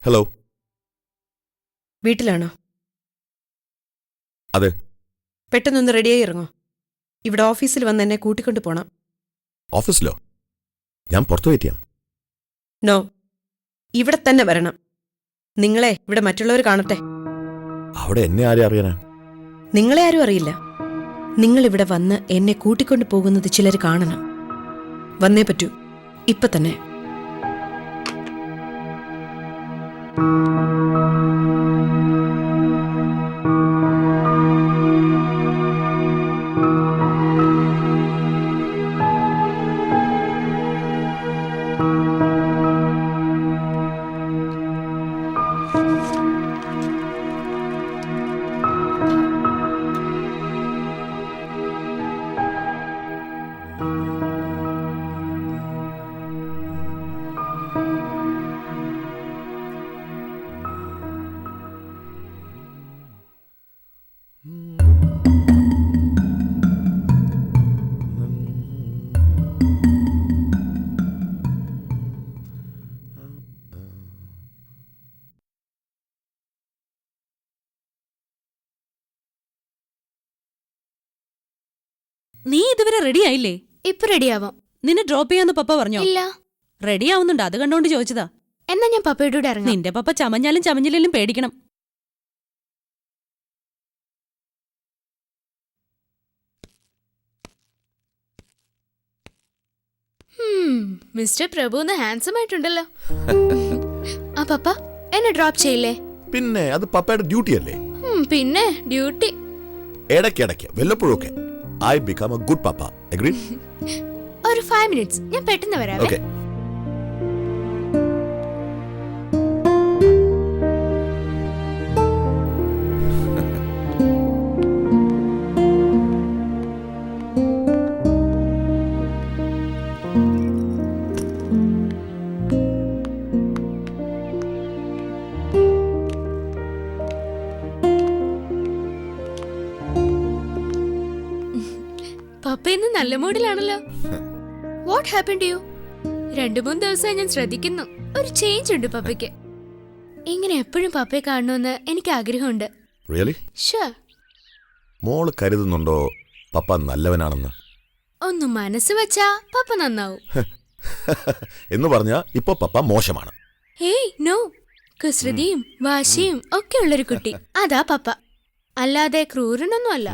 Hello. വീട്ടിലാണോ? അതെ. പെട്ടെന്നൊന്ന് റെഡിയായി ഇറങ്ങോ. ഇവിടെ ഓഫീസിൽ വന്ന് എന്നെ കൂട്ടിക്കൊണ്ടു പോണം. ഓഫീസിലോ? ഞാൻ പുറത്തു വെയിറ്റ് ചെയ്യാം. നോ, ഇവിടെ തന്നെ വരണം. നിങ്ങളെ ഇവിടെ മറ്റുള്ളവർ കാണട്ടെ. അവിടെ എന്നെ ആരെ അറിയാനാ? നിങ്ങളെ ആരും അറിയില്ല. നിങ്ങളിവിടെ വന്ന് എന്നെ കൂട്ടിക്കൊണ്ടു പോകുന്നത് ചിലർ കാണണം. വന്നേ പറ്റൂ, ഇപ്പൊ തന്നെ. നീ ഇതുവരെ റെഡി ആയില്ലേ? ഇപ്പൊ റെഡിയാവാം. നിന്നെ ഡ്രോപ്പ് ചെയ്യാന്ന് പപ്പ പറഞ്ഞോ? ഇല്ല. റെഡി ആവുന്നുണ്ട്, അത് കണ്ടോണ്ട് ചോദിച്ചതാ. എന്നാ ഞാൻ പപ്പയുടെ കൂടെ ഇറങ്ങാം. നിന്റെ പപ്പ ചമഞ്ഞാലും ചമഞ്ഞില്ലേലും പേടിക്കണം. മിസ്റ്റർ പ്രഭു ഹാൻസം ആയിട്ടുണ്ടല്ലോ. ആ പപ്പ എന്നെ ഡ്രോപ്പ് ചെയ്യില്ലേ? പിന്നെ അത് പപ്പയുടെ ഡ്യൂട്ടി അല്ലേ? പിന്നെ ഡ്യൂട്ടി ഇടയ്ക്കിടയ്ക്ക് വല്ലപ്പോഴൊക്കെ. I become A good papa. Agree? ഒരു 5 minutes, ഞാൻ പെട്ടെന്ന് വരാം. ഓക്കേ. പപ്പ ഇന്ന് നല്ല മൂഡിലാണല്ലോ. What happen to you? 2-3 ദിവസമായി ഞാൻ ശ്രദ്ധിക്കുന്നു. ഒരു ചേഞ്ച് ഉണ്ട് പപ്പയ്ക്ക്. ഇങ്ങനെ എപ്പോഴും പപ്പയെ കാണണമെന്ന് എനിക്ക് ആഗ്രഹമുണ്ട്. റിയലി? ഷുവർ. മോള് കരുതുന്നുണ്ടോ പപ്പ നല്ലവനാണെന്ന്? ഒന്ന് മനസ്സ് വെച്ചാ പപ്പ നന്നാവും. എന്ന് പറഞ്ഞാ ഇപ്പൊ പപ്പ മോശമാണ്. ഹേയ് നോ, കുസൃതിയും വാശിയും ഒക്കെ ഉള്ളൊരു കുട്ടി, അതാ പപ്പ. അല്ലാതെ ക്രൂരനൊന്നും അല്ല.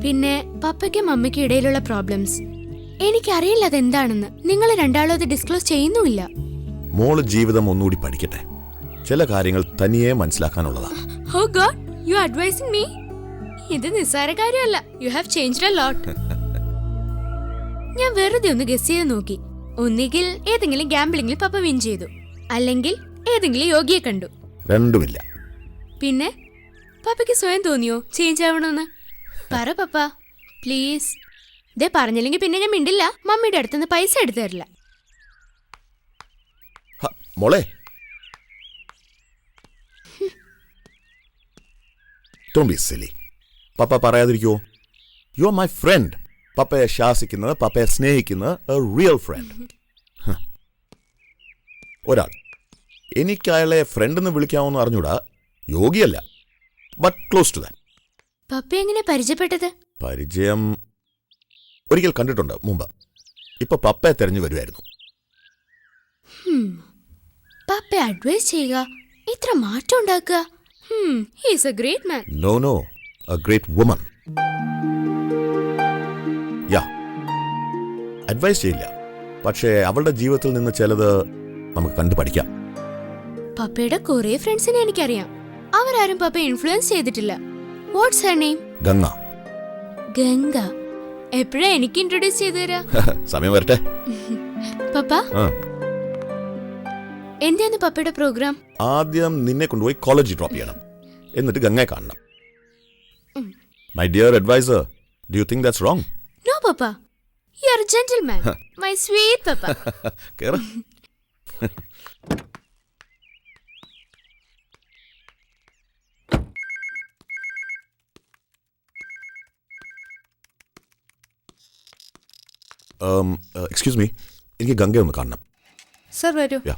പിന്നെ പപ്പയ്ക്കും മമ്മിക്കും ഇടയിലുള്ള പ്രോബ്ലംസ് എനിക്കറിയില്ല അതെന്താണെന്ന്. നിങ്ങൾ രണ്ടാളും അത് ഡിസ്ക്ലോസ് ചെയ്യുന്നുമില്ല. മോള് ജീവിതം ഒന്നുകൂടി പഠിക്കട്ടെ. ചില കാര്യങ്ങൾ തനിയെ മനസ്സിലാക്കാനുള്ളതാ. ഓ ഗോഡ്, യു അഡ്വൈസിംഗ് മീ? ഇത് നിസ്സാര കാര്യമല്ല. You have changed a lot. ഞാൻ വെറുതെ ഒന്ന് ഗസ് ചെയ്ത് നോക്കി. ഒന്നുകിൽ ഏതെങ്കിലും ഗാംബ്ലിംഗിൽ പപ്പ വിൻ ചെയ്തു, അല്ലെങ്കിൽ ഏതെങ്കിലും യോഗിയെ കണ്ടു. രണ്ടുമില്ല. പിന്നെ പപ്പയ്ക്ക് സ്വയം തോന്നിയോ ചേഞ്ച് ആവണമെന്ന്? പറ പപ്പ പ്ലീസ്. ഇതേ പറഞ്ഞില്ലെങ്കിൽ പിന്നെ ഞാൻ മിണ്ടില്ല. മമ്മിയുടെ അടുത്തുനിന്ന് പൈസ എടുത്തു തരില്ല. മോളെ, don't be silly. പപ്പ പറയാതിരിക്കുവോ? You are my friend. പപ്പയെ ശാസിക്കുന്നത്, പപ്പയെ സ്നേഹിക്കുന്നത് എ റിയൽ ഫ്രണ്ട്. ഒരാൾ എനിക്ക് അയാളെ ഫ്രണ്ട് എന്ന് വിളിക്കാമെന്ന് അറിഞ്ഞൂടാ. യോഗിയല്ല, ബട്ട് ക്ലോസ് ടു ദാറ്റ്. പപ്പ എങ്ങനെ പരിചയപ്പെട്ടത്? പരിചയം ഒരിക്കൽ കണ്ടിട്ടുണ്ട് മുമ്പ്. ഇപ്പൊ പപ്പയെ തെരഞ്ഞു വരുമായിരുന്നു. പപ്പ അഡ്വൈസ് ചെയ്യുക, ഇത്ര മാറ്റം ഉണ്ടാക്കുക. He is a great man. No, a great woman. Yeah, advise ചെയ്യില്ല, പക്ഷേ അവളുടെ ജീവിതത്തിൽ നിന്ന് ചിലത് നമുക്ക് കണ്ടു പഠിക്കാം. പപ്പയുടെ കുറെ ഫ്രണ്ട്സിനെ എനിക്കറിയാം. അവരാരും പപ്പ ഇൻഫ്ലുവൻസ് ചെയ്തിട്ടില്ല. What's her name? Ganga. Ganga എപ്പോഴാ എനിക്ക് ഇൻട്രൊഡ്യൂസ് ചെയ്തു തരാ? സമയം വരട്ടെ. പപ്പ എന്താണ് പപ്പയുടെ പ്രോഗ്രാം? ആദ്യം നിന്നെ കൊണ്ടുപോയി കോളേജിൽ ഡ്രോപ്പ് ചെയ്യണം, എന്നിട്ട് ഗംഗയെ കാണണം. My dear adviser, do you think that's wrong? No പപ്പ, you are a gentleman, my sweet പപ്പ. കേറ്. എക്സ്ക്യൂസ് മീ, എനിക്ക് ഗംഗ ഒന്ന് കാണണം. സർ വരൂ. യാ.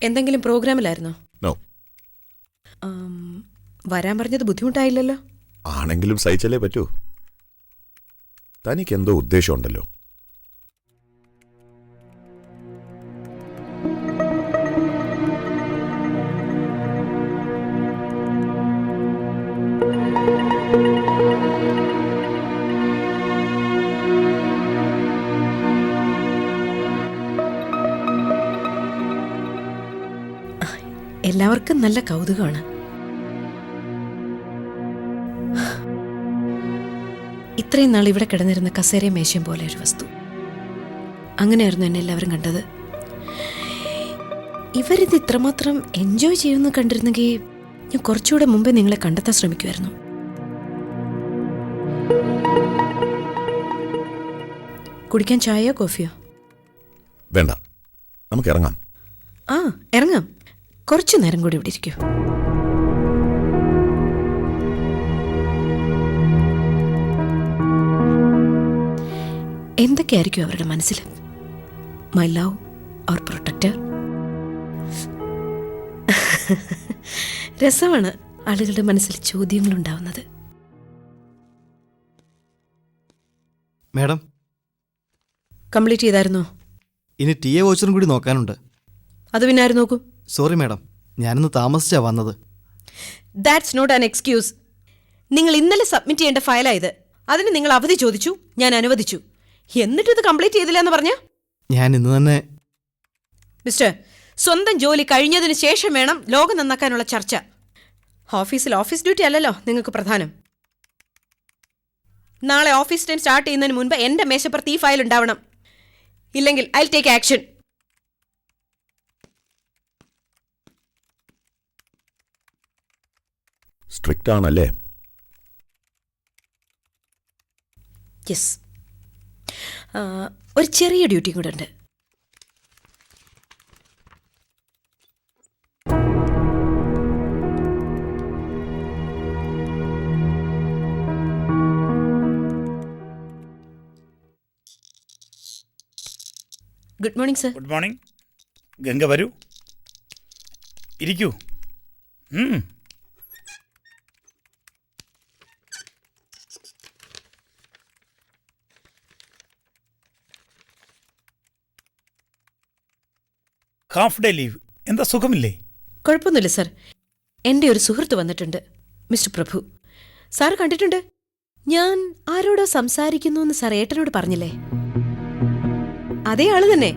എന്തെങ്കിലും പ്രോഗ്രാമിലായിരുന്നോ? നോ. വരാൻ പറഞ്ഞത് ബുദ്ധിമുട്ടായില്ലല്ലോ? ആണെങ്കിലും സഹിച്ചല്ലേ പറ്റൂ. തനിക്ക് എന്തോ ഉദ്ദേശമുണ്ടല്ലോ. എല്ലാവർക്കും നല്ല കൗതുകമാണ്. ഇത്രയും നാൾ ഇവിടെ കിടന്നിരുന്ന കസേരയും മേശയും പോലെ ഒരു വസ്തു. അങ്ങനെയായിരുന്നു എന്നെ എല്ലാവരും കണ്ടത്. ഇവരിത് ഇത്രമാത്രം എൻജോയ് ചെയ്യുമെന്ന് കണ്ടിരുന്നെങ്കിൽ ഞാൻ കുറച്ചുകൂടെ മുമ്പേ നിങ്ങളെ കണ്ടെത്താൻ ശ്രമിക്കുമായിരുന്നു. കുടിക്കാൻ ചായയോ കോഫിയോ? വേണ്ട, നമുക്ക് ഇറങ്ങാം. ആ, ഇറങ്ങാം. കുറച്ചു നേരം കൂടി ഇവിടെ ഇരിക്കൂ. എന്തൊക്കെയായിരിക്കും അവരുടെ മനസ്സിൽ? My love or protector? രസമാണ് ആളുകളുടെ മനസ്സിൽ ചോദ്യങ്ങളുണ്ടാവുന്നത്. Madam, complete ചെയ്തായിരുന്നോ? ഇനി ടി എ വോച്ചറും കൂടി നോക്കാനുണ്ട്. അത് പിന്നെ ആര് നോക്കും? സോറി മാഡം, ഞാനിന്ന് താമസിച്ചാ വന്നത്. That's not an excuse. നിങ്ങൾ ഇന്നലെ സബ്മിറ്റ് ചെയ്യേണ്ട ഫയലായത്. അതിന് നിങ്ങൾ അവധി ചോദിച്ചു, ഞാൻ അനുവദിച്ചു. എന്നിട്ട് ഇത് കംപ്ലീറ്റ് ചെയ്തില്ല എന്ന് പറഞ്ഞ? ഞാൻ ഇന്ന് തന്നെ. മിസ്റ്റർ, സ്വന്തം ജോലി കഴിഞ്ഞതിന് ശേഷം വേണം ലോകം നന്നാക്കാനുള്ള ചർച്ച. ഓഫീസിൽ ഓഫീസ് ഡ്യൂട്ടി അല്ലല്ലോ നിങ്ങൾക്ക് പ്രധാനം. നാളെ ഓഫീസ് ടൈം സ്റ്റാർട്ട് ചെയ്യുന്നതിന് മുൻപ് എന്റെ മേശപ്പുറത്ത് ഈ ഫയൽ ഉണ്ടാവണം. ഇല്ലെങ്കിൽ I will take action. Strict ആണല്ലേ? യെസ്. ഒരു ചെറിയ ഡ്യൂട്ടി കൂടെ ഉണ്ട്. Good morning sir. Good morning. Ganga വരൂ, ഇരിക്കൂ. Half day leave. എന്താ, സുഖമില്ലേ? കുഴപ്പമൊന്നുമില്ല സർ. എൻ്റെ ഒരു സുഹൃത്ത് വന്നിട്ടുണ്ട്, മിസ്റ്റർ പ്രഭു. സാർ കണ്ടിട്ടുണ്ട്. ഞാൻ ആരോടോ സംസാരിക്കുന്നു എന്ന് സാർ ഏട്ടനോട് പറഞ്ഞില്ലേ? അതേ ആള് തന്നെ.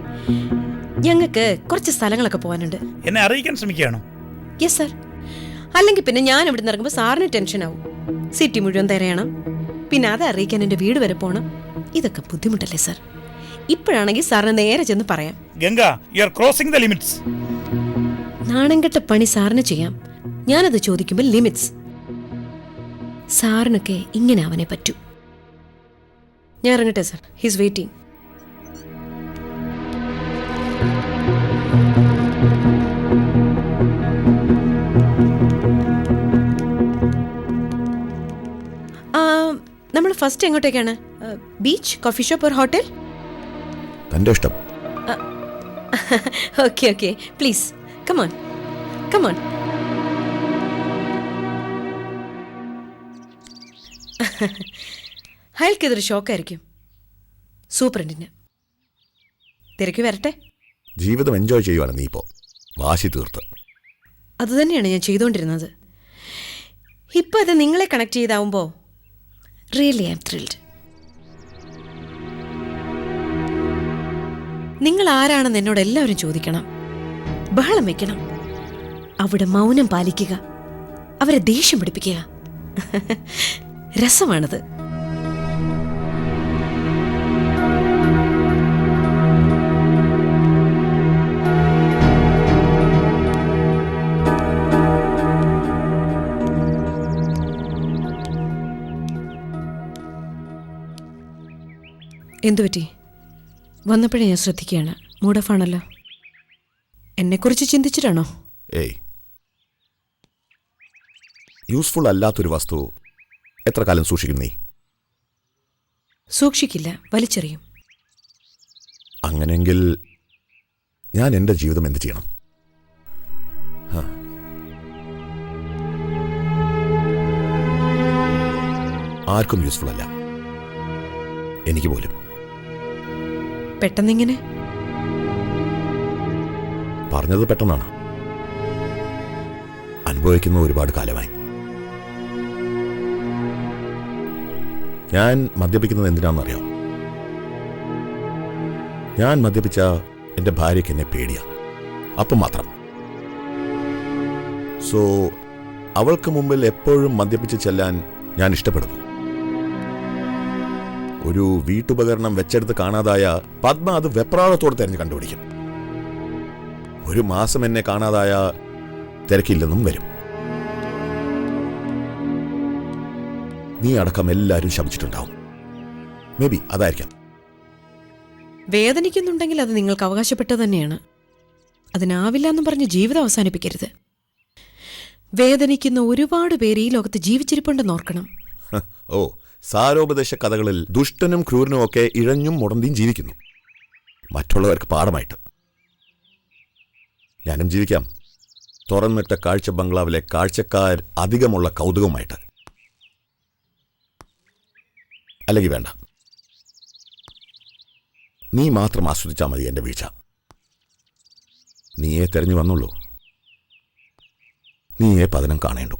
ഞങ്ങൾക്ക് കുറച്ച് സ്ഥലങ്ങളൊക്കെ പോകാനുണ്ട്. എന്നെ അറിയിക്കാൻ ശ്രമിക്കുകയാണോ? Yes sir. അല്ലെങ്കിൽ പിന്നെ ഞാൻ ഇവിടെ നിന്ന് ഇറങ്ങുമ്പോൾ സാറിന് ടെൻഷനാവും. സിറ്റി മുഴുവൻ തിരയണം, പിന്നെ അത് അറിയിക്കാൻ എൻ്റെ വീട് വരെ പോകണം. ഇതൊക്കെ ബുദ്ധിമുട്ടല്ലേ സർ? ഇപ്പോഴാണെങ്കിൽ സാറിന് നേരെ ചെന്ന് പറയാം. Ganga, you are crossing the limits. നാണംകെട്ട പണി സാറിന് ചെയ്യാം. ഞാനത് ചോദിക്കുമ്പോൾ ലിമിറ്റ്സ്. സാറിനൊക്കെ ഇങ്ങനെ അവനെ പറ്റൂ. ഞാൻ ഇറങ്ങട്ടെ സർ? He's waiting. നമ്മൾ ഫസ്റ്റ് എങ്ങോട്ടേക്കാണ്? ബീച്ച്, കോഫി ഷോപ്പ്, ഒരു ഹോട്ടൽ? തൻ്റെ ഇഷ്ടം. Okay okay, please come on come on. അയാൾക്ക് ഇതൊരു ഷോക്കായിരിക്കും. സൂപ്രണ്ടിന്. തിരക്ക് വരട്ടെ. ജീവിതം എൻജോയ് ചെയ്യുവാണ് നീ ഇപ്പോൾ, വാശി തീർത്ത്. അതുതന്നെയാണ് ഞാൻ ചെയ്തുകൊണ്ടിരുന്നത്. ഇപ്പം അത് നിങ്ങളെ കണക്ട് ചെയ്താവുമ്പോൾ റിയലി ഐ ആം ത്രിൽഡ്. നിങ്ങൾ ആരാണെന്ന് എന്നോട് എല്ലാവരും ചോദിക്കണം. ബഹളം വയ്ക്കണം. അവിടെ മൗനം പാലിക്കുക, അവരെ ദേഷ്യം പിടിപ്പിക്കുക. രസമാണത്. എന്തുപറ്റി? വന്നപ്പോഴേ ഞാൻ ശ്രദ്ധിക്കുകയാണ്. മൂഡ് ഓഫ് ആണല്ലോ. എന്നെക്കുറിച്ച് ചിന്തിച്ചിട്ടാണോ? ഏയ്, യൂസ്ഫുൾ അല്ലാത്തൊരു വസ്തു എത്ര കാലം സൂക്ഷിക്കും നീ? സൂക്ഷിക്കില്ല, വലിച്ചെറിയും. അങ്ങനെങ്കിൽ ഞാൻ എൻ്റെ ജീവിതം എന്ത് ചെയ്യണം? ആർക്കും യൂസ്ഫുൾ അല്ല, എനിക്ക് പോലും. പെട്ടെന്നിങ്ങനെ പറഞ്ഞത് പെട്ടെന്നാണ്. അനുഭവിക്കുന്ന ഒരുപാട് കാലമായി. ഞാൻ മദ്യപിക്കുന്നത് എന്തിനാണെന്നറിയാം? ഞാൻ മദ്യപിച്ച എൻ്റെ ഭാര്യയ്ക്ക് എന്നെ പേടിയാ, അപ്പം മാത്രം. സോ അവൾക്ക് മുമ്പിൽ എപ്പോഴും മദ്യപിച്ച് ചെല്ലാൻ ഞാൻ ഇഷ്ടപ്പെടുന്നു. ഒരു വീട്ടുപകരണം വെച്ചെടുത്ത് കാണാതായ പത്മ അത് വെപ്രാളത്തോടെ തെരഞ്ഞു കണ്ടുപിടിക്കും. ഒരു മാസം എന്നെ കാണാതായ തിരക്കില്ലെന്നും വരും. നീ അടക്കം എല്ലാവരും ശപിച്ചിട്ടുണ്ടാവും. മേ ബി അതായിരിക്കാം. വേദനിക്കുന്നുണ്ടെങ്കിൽ അത് നിങ്ങൾക്ക് അവകാശപ്പെട്ടത് തന്നെയാണ്. അതിനാവില്ല എന്നും പറഞ്ഞ് ജീവിതം അവസാനിപ്പിക്കരുത്. വേദനിക്കുന്ന ഒരുപാട് പേര് ഈ ലോകത്ത് ജീവിച്ചിരിപ്പുണ്ടെന്ന് ഓർക്കണം. ഓ, സാരോപദേശ കഥകളിൽ ദുഷ്ടനും ക്രൂരനും ഒക്കെ ഇഴഞ്ഞും മുടന്തിയും ജീവിക്കുന്നു, മറ്റുള്ളവർക്ക് പാഠമായിട്ട്. ഞാനും ജീവിക്കാം, തുറന്നിട്ട കാഴ്ച ബംഗ്ലാവിലെ കാഴ്ചക്കാർ അധികമുള്ള കൗതുകവുമായിട്ട്. അല്ലെങ്കിൽ വേണ്ട, നീ മാത്രം ആസ്വദിച്ചാൽ മതി എൻ്റെ വീഴ്ച. നീയെ തെരഞ്ഞു വന്നുള്ളൂ, നീയെ പതനം കാണേണ്ടു.